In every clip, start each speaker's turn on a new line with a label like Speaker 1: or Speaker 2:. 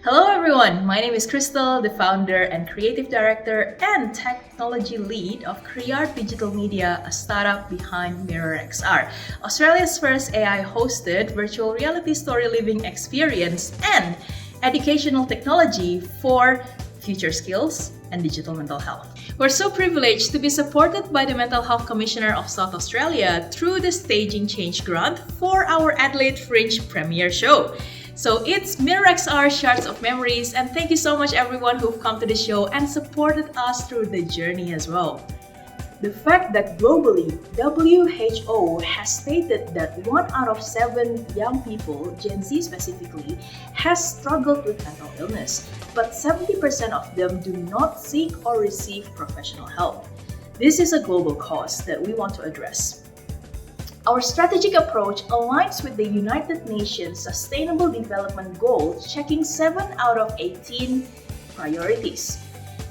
Speaker 1: Hello everyone, my name is Crystal, the founder and creative director and technology lead of Create Digital Media, a startup behind Mira.AI, Australia's first AI-hosted virtual reality story living experience and educational technology for future skills and digital mental health. We're so privileged to be supported by the Mental Health Commissioner of South Australia through the Staging Change Grant for our Adelaide Fringe premiere show. So it's Mira.AI Shards of Memories, and thank you so much everyone who've come to the show and supported us through the journey as well. The fact that globally, WHO has stated that 1 out of 7 young people, Gen Z specifically, has struggled with mental illness, but 70% of them do not seek or receive professional help. This is a global cause that we want to address. Our strategic approach aligns with the United Nations Sustainable Development Goals, checking 7 out of 18 priorities.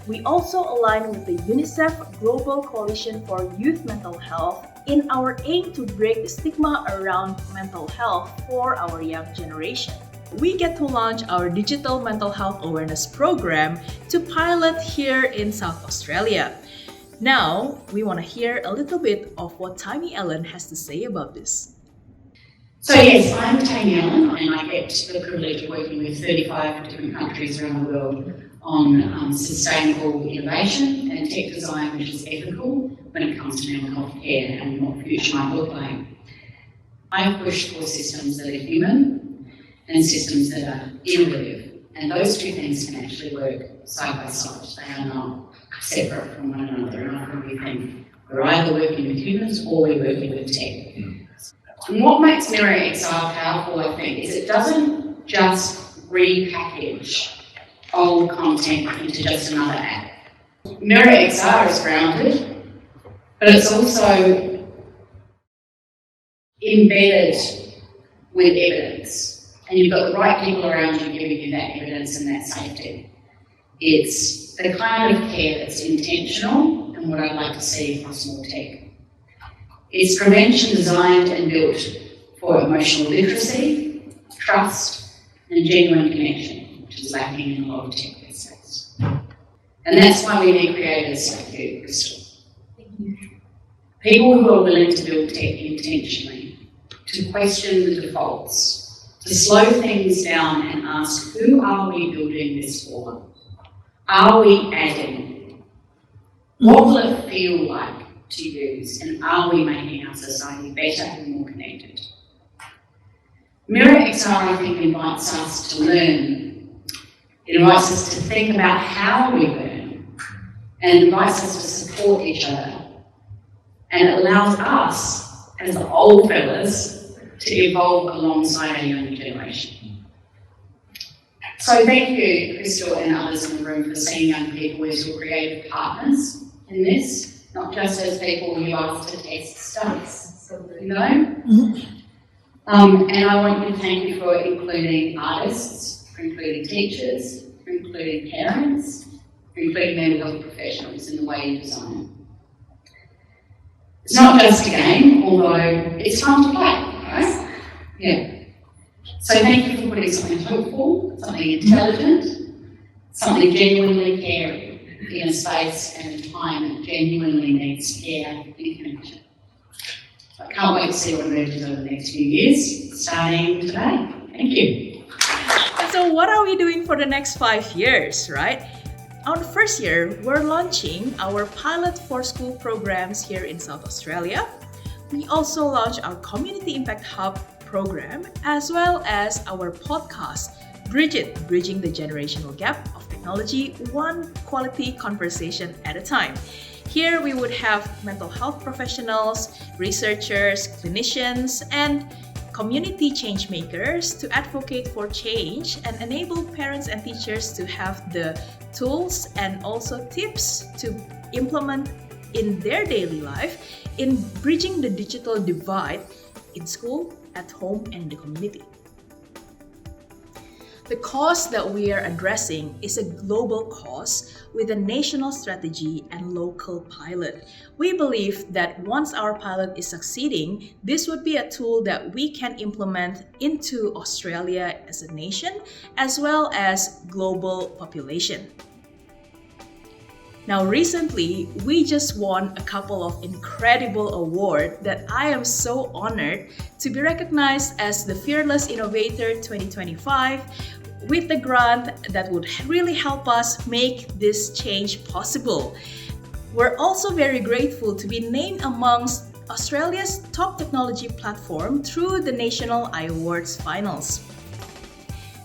Speaker 1: We also align with the UNICEF Global Coalition for Youth Mental Health in our aim to break the stigma around mental health for our young generation. We get to launch our digital mental health awareness program to pilot here in South Australia. Now, we want to hear a little bit of what Tammy Ellen has to say about this.
Speaker 2: So yes, I'm Tammy Ellen, and I get the privilege of working with 35 different countries around the world on sustainable innovation and tech design which is ethical when it comes to mental health care and what the future might look like. I push for systems that are human and systems that are innovative, and those two things can actually work side by side. They are not separate from one another, and often we think we're either working with humans or we're working with tech. And what makes Mira.AI powerful, I think, is it doesn't just repackage old content into just another app. Mira.AI is grounded, but it's also embedded with evidence, and you've got the right people around you giving you that evidence and that safety. It's the kind of care that's intentional and what I'd like to see across more tech. It's prevention designed and built for emotional literacy, trust, and genuine connection, which is lacking in a lot of tech these days. And that's why we need creators like you, Crystal. People who are willing to build tech intentionally, to question the defaults, to slow things down and ask, who are we building this for? Are we adding? What will it feel like to use, and are we making our society better and more connected? Mira.AI, I think, invites us to learn. It invites us to think about how we learn, and invites us to support each other. And it allows us, as the old fellas, to evolve alongside our younger generation. So thank you, Crystal and others in the room, for seeing young people as your creative partners in this, not just as people you ask to test studies, you know? And I want to thank you for including artists, for including teachers, for including parents, for including mental health professionals in the way you design. It's not just a game, although it's fun to play, right? Yeah. So thank you for putting something hopeful, something intelligent, something genuinely caring in a space and a time that genuinely needs care and connection. I can't wait to see what emerges over the next few years, starting today. Thank you.
Speaker 1: So what are we doing for the next 5 years, right? On the first year, we're launching our pilot for school programs here in South Australia. We also launched our Community Impact Hub program, as well as our podcast, Bridging the Generational Gap of Technology, one quality conversation at a time. Here we would have mental health professionals, researchers, clinicians, and community change makers to advocate for change and enable parents and teachers to have the tools and also tips to implement in their daily life in bridging the digital divide in school, at home, and in the community. The cause that we are addressing is a global cause with a national strategy and local pilot. We believe that once our pilot is succeeding, this would be a tool that we can implement into Australia as a nation, as well as global population. Now, recently, we just won a couple of incredible awards that I am so honored to be recognized as the Fearless Innovator 2025 with the grant that would really help us make this change possible. We're also very grateful to be named amongst Australia's top technology platform through the National iAwards finals.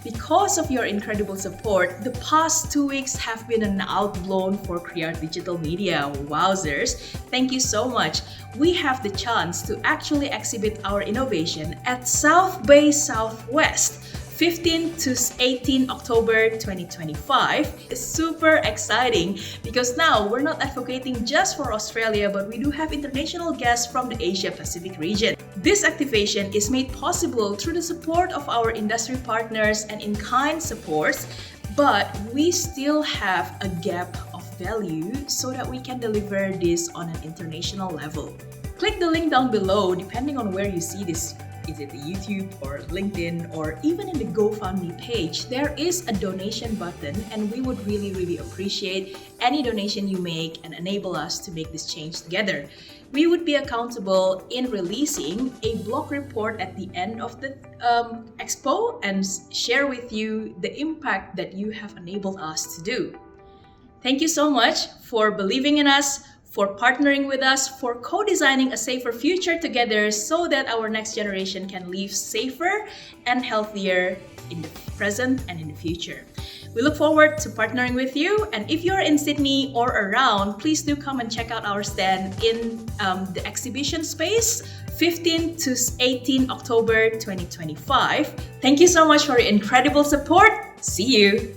Speaker 1: Because of your incredible support, the past 2 weeks have been an outblown for Create Digital Media. Wowzers! Thank you so much. We have the chance to actually exhibit our innovation at South Bay Southwest, 15 to 18 October 2025. It's super exciting because now we're not advocating just for Australia, but we do have international guests from the Asia Pacific region. This activation is made possible through the support of our industry partners and in-kind supports, but we still have a gap of value so that we can deliver this on an international level. Click the link down below depending on where you see this. Is it the YouTube or LinkedIn or even in the GoFundMe page? There is a donation button, and we would really appreciate any donation you make and enable us to make this change together. We would be accountable in releasing a blog report at the end of the expo and share with you the impact that you have enabled us to do. Thank you so much for believing in us, for partnering with us, for co-designing a safer future together so that our next generation can live safer and healthier in the present and in the future. We look forward to partnering with you, and if you're in Sydney or around, please do come and check out our stand in the exhibition space, 15 to 18 October 2025. Thank you so much for your incredible support. See you!